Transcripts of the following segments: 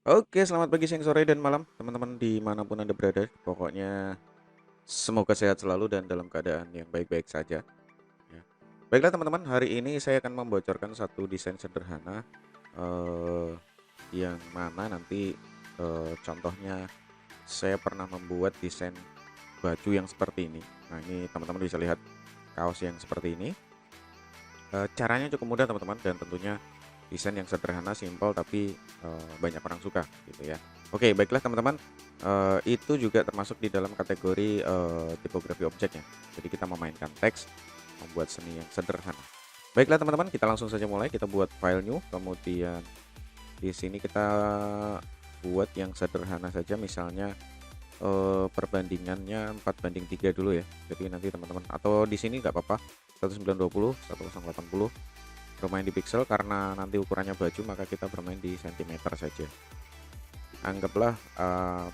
Oke, selamat pagi, siang, sore, dan malam, teman-teman dimanapun Anda berada. Pokoknya semoga sehat selalu dan dalam keadaan yang baik-baik saja. Ya. Baiklah teman-teman, hari ini saya akan membocorkan satu desain sederhana eh, yang mana nanti contohnya saya pernah membuat desain baju yang seperti ini. Nah, ini teman-teman bisa lihat kaos yang seperti ini. Caranya cukup mudah teman-teman dan tentunya desain yang sederhana, simpel tapi banyak orang suka gitu ya. Oke, baiklah teman-teman, itu juga termasuk di dalam kategori tipografi objeknya. Jadi kita memainkan teks, membuat seni yang sederhana. Baiklah teman-teman, kita langsung saja mulai. Kita buat file new, kemudian di sini kita buat yang sederhana saja, misalnya perbandingannya 4:3 dulu ya. Jadi nanti teman-teman, atau di sini nggak apa-apa, 1920 1080 bermain di pixel, karena nanti ukurannya baju maka kita bermain di sentimeter saja. Anggaplah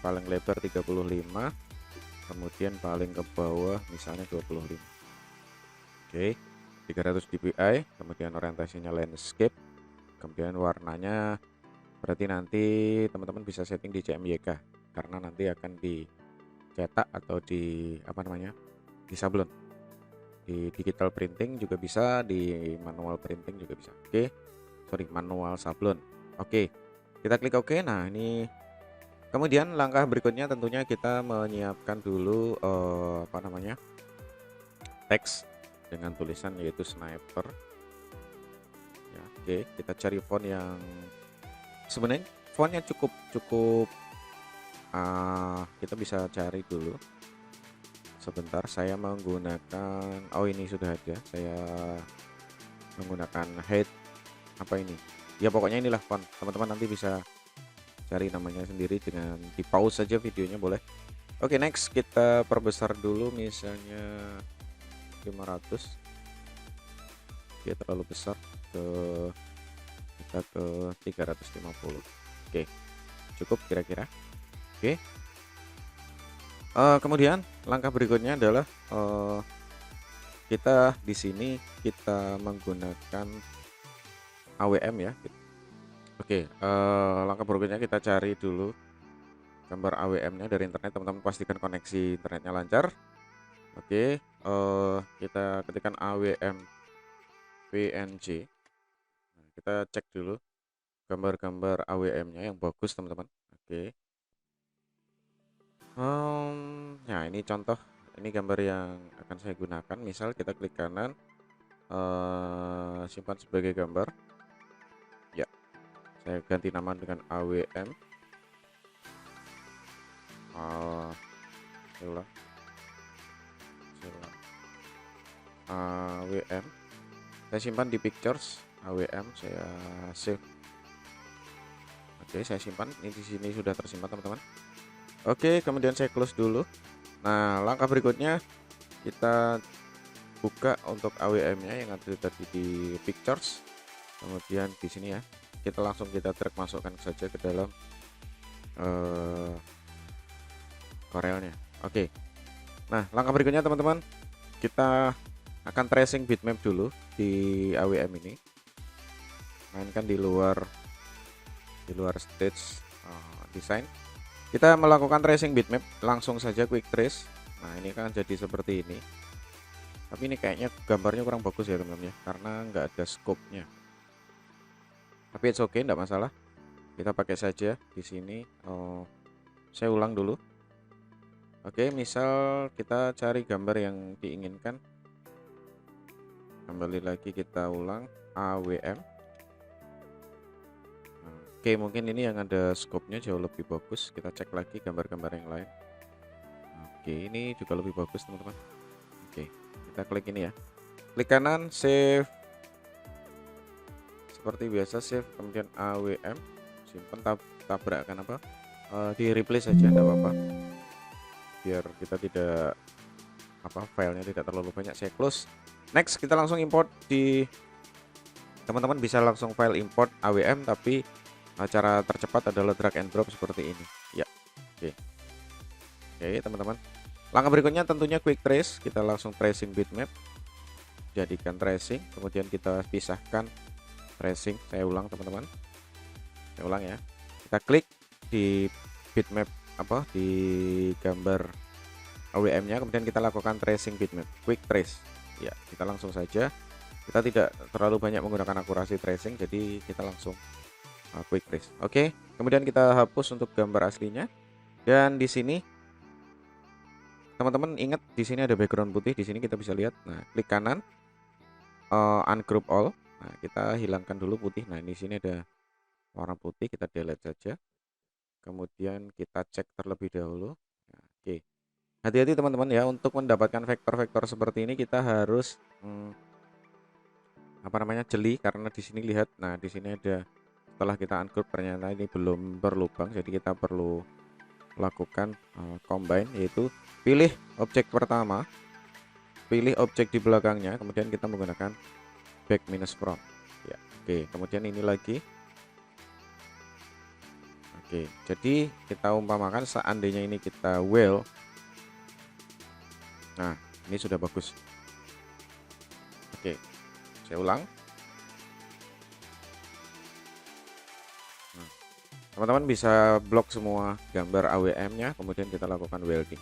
paling lebar 35, kemudian paling ke bawah misalnya 25. Oke, 300 dpi, kemudian orientasinya landscape, kemudian warnanya berarti nanti teman-teman bisa setting di CMYK karena nanti akan dicetak atau di apa namanya, di sablon. Di digital printing juga bisa, di manual printing juga bisa. Oke, sorry, manual sablon. Oke, kita klik OK. Nah, ini kemudian langkah berikutnya tentunya kita menyiapkan dulu apa namanya, teks dengan tulisan yaitu sniper ya. Oke, kita cari font yang sebenarnya fontnya cukup cukup kita bisa cari dulu sebentar. Saya menggunakan, oh ini sudah ada, saya menggunakan height apa ini ya, pokoknya inilah font. Teman-teman nanti bisa cari namanya sendiri dengan di pause saja videonya, boleh. Oke, next kita perbesar dulu misalnya 500. Dia terlalu besar, ke kita ke 350. Oke, cukup kira-kira. Oke, kemudian langkah berikutnya adalah kita di sini kita menggunakan AWM ya. Oke, langkah berikutnya kita cari dulu gambar AWM-nya dari internet. Teman-teman pastikan koneksi internetnya lancar. Oke, kita ketikkan AWM PNG. Nah, kita cek dulu gambar-gambar AWM-nya yang bagus, teman-teman. Oke. Ya ini contoh, ini gambar yang akan saya gunakan. Misal kita klik kanan, simpan sebagai gambar. Ya, saya ganti nama dengan AWM. Saya ulang, AWM. Saya simpan di pictures, AWM. Saya save. Oke, saya simpan. Ini di sini sudah tersimpan, teman-teman. Oke, kemudian saya close dulu. Nah, langkah berikutnya kita buka untuk AWM-nya yang ada tadi di pictures. Kemudian di sini ya, kita langsung kita drag masukkan saja ke dalam Corelnya. Oke. Nah, langkah berikutnya teman-teman, kita akan tracing bitmap dulu di AWM ini. Mainkan di luar stage design. Kita melakukan tracing bitmap, langsung saja quick trace. Nah, ini kan jadi seperti ini. Tapi ini kayaknya gambarnya kurang bagus ya teman-teman ya, karena nggak ada scope-nya. Tapi it's okay, enggak masalah. Kita pakai saja di sini. Saya ulang dulu. Oke, misal kita cari gambar yang diinginkan. Kembali lagi kita ulang AWM. Oke, mungkin ini yang ada scope-nya jauh lebih bagus. Kita cek lagi gambar-gambar yang lain. Oke, ini juga lebih bagus teman-teman. Oke, kita klik ini ya. Klik kanan, save. Seperti biasa save, kemudian AWM, simpan, tabrakkan apa? Di replay saja, enggak apa-apa. Biar kita tidak filenya tidak terlalu banyak. Saya close. Next, kita langsung import di, teman-teman bisa langsung file import AWM, tapi cara tercepat adalah drag and drop seperti ini ya. Oke teman-teman, langkah berikutnya tentunya quick trace. Kita langsung tracing bitmap, jadikan tracing, kemudian kita pisahkan tracing. Saya ulang teman-teman, saya ulang ya. Kita klik, di bitmap di gambar AWM-nya, kemudian kita lakukan tracing bitmap, quick trace. Ya, kita langsung saja. Kita tidak terlalu banyak menggunakan akurasi tracing, jadi kita langsung quick trace. Oke, kemudian kita hapus untuk gambar aslinya. Dan di sini teman-teman ingat, di sini ada background putih, di sini kita bisa lihat. Nah, klik kanan, ungroup all. Nah, kita hilangkan dulu putih. Nah, di sini ada warna putih, kita delete saja. Kemudian kita cek terlebih dahulu. Nah, oke. Hati-hati teman-teman ya, untuk mendapatkan vektor-vektor seperti ini kita harus jeli, karena di sini lihat. Nah, di sini ada, setelah kita ungroup ternyata ini belum berlubang, jadi kita perlu lakukan combine, yaitu pilih objek pertama, pilih objek di belakangnya, kemudian kita menggunakan back minus front. Ya, oke. Kemudian ini lagi. Oke, jadi kita umpamakan seandainya ini kita well. Nah, ini sudah bagus. Oke, saya ulang. Nah, teman-teman bisa blok semua gambar AWM-nya, kemudian kita lakukan welding.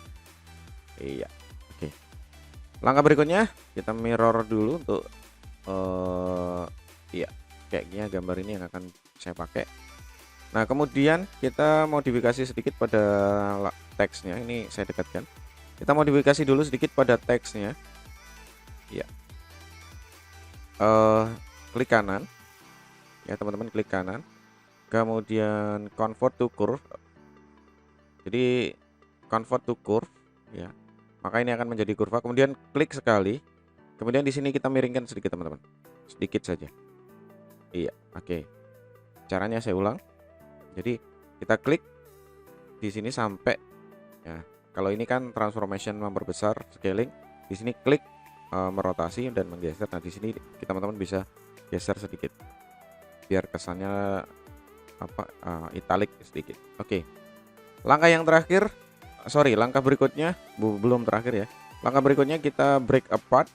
Iya, oke. Langkah berikutnya kita mirror dulu untuk iya, kayaknya gambar ini yang akan saya pakai. Nah, kemudian kita modifikasi sedikit pada teksnya. Ini saya dekatkan. Kita modifikasi dulu sedikit pada teksnya. Ya. Klik kanan. Ya, teman-teman, klik kanan. Kemudian convert to curve. Jadi convert to curve, ya. Maka ini akan menjadi kurva. Kemudian klik sekali. Kemudian di sini kita miringkan sedikit, teman-teman. Sedikit saja. Iya, oke. Caranya saya ulang. Jadi kita klik di sini sampai, ya. Kalau ini kan transformation memperbesar, scaling. Di sini klik merotasi dan menggeser. Nah, di sini teman-teman bisa geser sedikit biar kesannya italic sedikit. Oke. Langkah yang terakhir, langkah berikutnya belum terakhir ya. Langkah berikutnya kita break apart.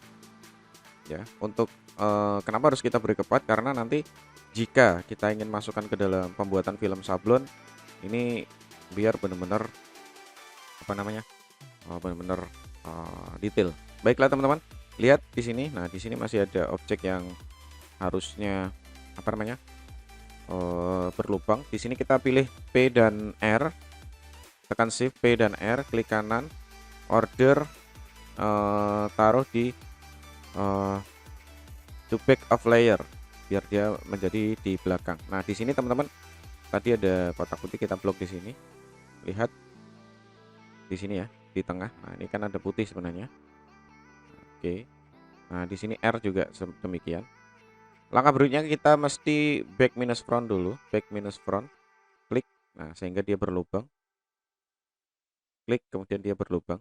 Ya, untuk kenapa harus kita break apart? Karena nanti jika kita ingin masukkan ke dalam pembuatan film sablon, ini biar benar-benar benar-benar detail. Baiklah teman-teman, lihat di sini. Nah, di sini masih ada objek yang harusnya berlubang. Di sini kita pilih P dan R, tekan Shift P dan R, klik kanan, order, taruh di to back of layer, biar dia menjadi di belakang. Nah, di sini teman-teman, tadi ada kotak putih, kita blok di sini. Lihat di sini ya, di tengah. Nah, ini kan ada putih sebenarnya. Oke. Nah, di sini R juga demikian. Langkah berikutnya kita mesti back minus front dulu, back minus front. Klik. Nah, sehingga dia berlubang. Klik, kemudian dia berlubang.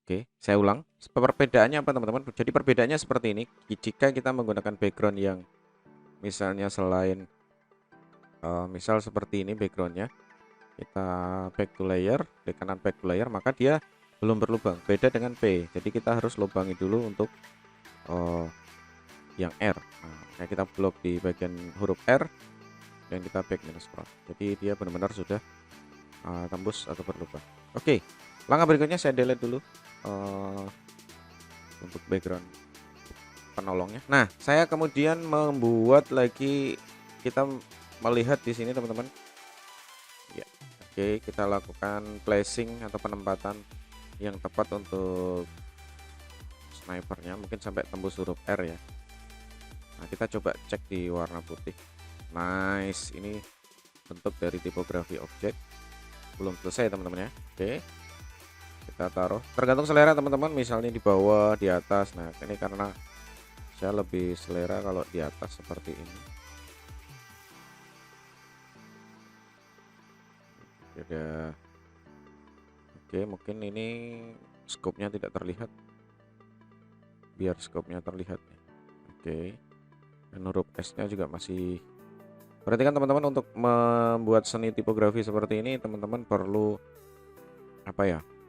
Oke, saya ulang. Perbedaannya apa teman-teman? Jadi perbedaannya seperti ini. Jika kita menggunakan background yang misalnya selain misal seperti ini backgroundnya, kita back to layer, klik kanan back to layer, maka dia belum berlubang. Beda dengan P. Jadi kita harus lubangi dulu untuk yang R. Nah, kita blok di bagian huruf R dan kita back minus front. Jadi dia benar-benar sudah tembus atau berlubang. Oke, langkah berikutnya saya delete dulu untuk background penolongnya. Nah, saya kemudian membuat lagi, kita melihat di sini teman-teman. Ya, oke, kita lakukan placing atau penempatan yang tepat untuk snipernya, mungkin sampai tembus huruf R ya. Nah, kita coba cek di warna putih. Nice, ini bentuk dari tipografi objek. Belum selesai teman-teman ya. Oke, kita taruh, tergantung selera teman-teman, misalnya di bawah, di atas. Nah, ini karena saya lebih selera kalau di atas seperti ini. Ada. Oke, mungkin ini scope-nya tidak terlihat, biar scope-nya terlihat. Oke, dan huruf S-nya juga masih. Perhatikan teman-teman, untuk membuat seni tipografi seperti ini teman-teman perlu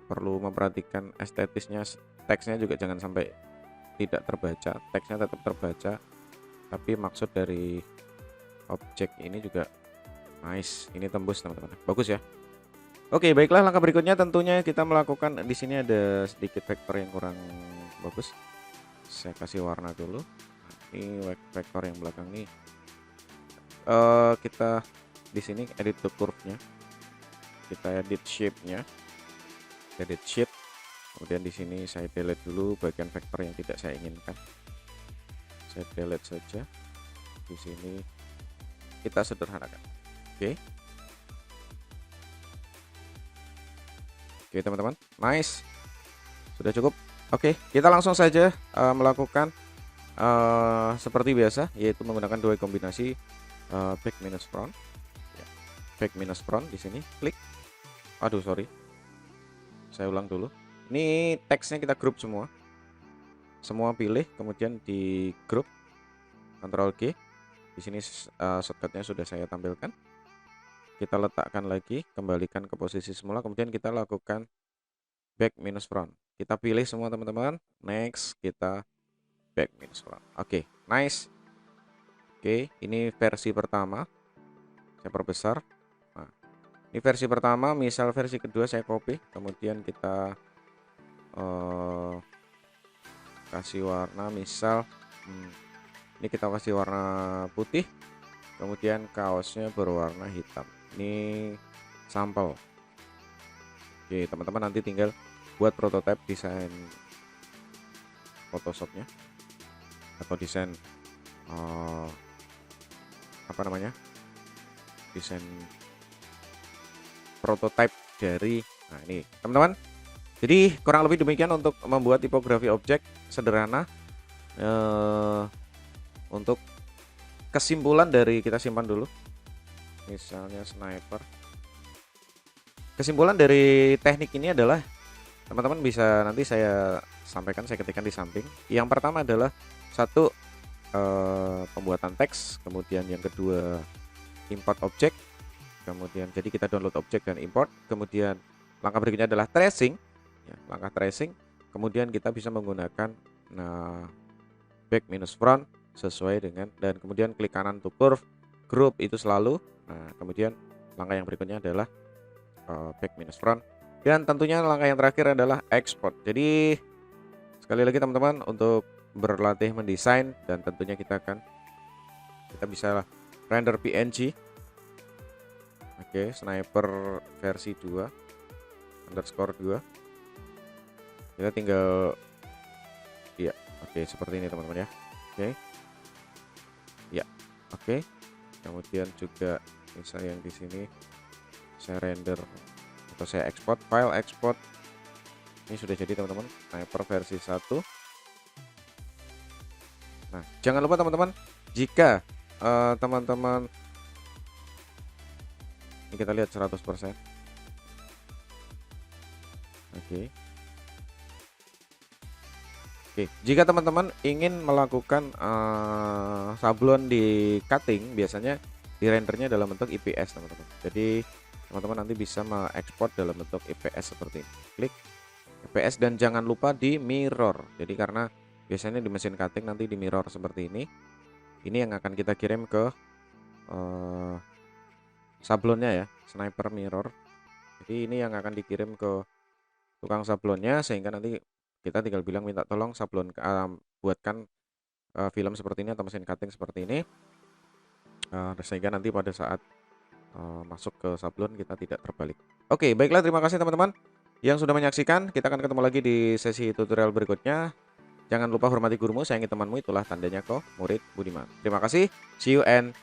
perlu memperhatikan estetisnya. Teksnya juga jangan sampai tidak terbaca, teksnya tetap terbaca, tapi maksud dari objek ini juga Nice, ini tembus teman-teman. Bagus ya. Oke, baiklah, langkah berikutnya tentunya kita melakukan di sini ada sedikit vektor yang kurang bagus. Saya kasih warna dulu. Ini vektor yang belakang nih. Kita di sini edit the curve-nya. Kita edit shape-nya. Edit shape. Kemudian di sini saya delete dulu bagian vektor yang tidak saya inginkan. Saya delete saja. Di sini kita sederhanakan. Oke. Oke, teman-teman. Nice. Sudah cukup. Oke, kita langsung saja melakukan seperti biasa, yaitu menggunakan dua kombinasi back minus front. Ya. Back minus front di sini, klik. Aduh, sorry. Saya ulang dulu. Ini teksnya kita grup semua. Semua pilih, kemudian di grup. Ctrl G. Di sini shortcutnya sudah saya tampilkan. Kita letakkan lagi, kembalikan ke posisi semula, kemudian kita lakukan back minus front. Kita pilih semua teman-teman. Next, kita back minus front. Oke, nice. Oke, ini versi pertama. Saya perbesar. Nah, ini versi pertama. Misal versi kedua saya copy, kemudian kita kasih warna. Misal ini kita kasih warna putih, kemudian kaosnya berwarna hitam. Ini sampel. Oke, teman-teman nanti tinggal buat prototipe desain Photoshopnya atau desain apa namanya, desain prototipe dari, nah ini teman-teman. Jadi kurang lebih demikian untuk membuat tipografi objek sederhana. Untuk kesimpulan dari, kita simpan dulu, misalnya sniper. Kesimpulan dari teknik ini adalah teman-teman bisa nanti saya sampaikan, saya ketikkan di samping. Yang pertama adalah satu, pembuatan teks, kemudian yang kedua import objek, kemudian jadi kita download objek dan import, kemudian langkah berikutnya adalah tracing ya, langkah tracing, kemudian kita bisa menggunakan back minus front sesuai dengan, dan kemudian klik kanan untuk curve, group itu selalu. Nah, kemudian langkah yang berikutnya adalah back minus front, dan tentunya langkah yang terakhir adalah export. Jadi sekali lagi teman-teman, untuk berlatih mendesain, dan tentunya kita bisa render PNG. Oke, sniper versi 2_2. Kita tinggal ya, oke, seperti ini teman-teman ya. Oke. Ya, oke. Kemudian juga misalnya yang di sini saya render atau saya ekspor, file ekspor. Ini sudah jadi teman-teman, sniper versi 1. Nah, jangan lupa teman-teman, jika teman-teman ini kita lihat 100%. Oke, jika teman-teman ingin melakukan sablon di cutting, biasanya di rendernya dalam bentuk IPS teman-teman. Jadi teman-teman nanti bisa mengekspor dalam bentuk IPS seperti ini. Klik IPS dan jangan lupa di mirror. Jadi karena biasanya di mesin cutting nanti di mirror seperti ini. Ini yang akan kita kirim ke sablonnya ya, sniper mirror. Jadi ini yang akan dikirim ke tukang sablonnya, sehingga nanti kita tinggal bilang minta tolong sablon buatkan film seperti ini atau mesin cutting seperti ini, sehingga nanti pada saat masuk ke sablon kita tidak terbalik. Oke, baiklah, terima kasih teman-teman yang sudah menyaksikan. Kita akan ketemu lagi di sesi tutorial berikutnya. Jangan lupa hormati gurumu, sayangi temanmu, itulah tandanya kau murid budiman. Terima kasih, see you and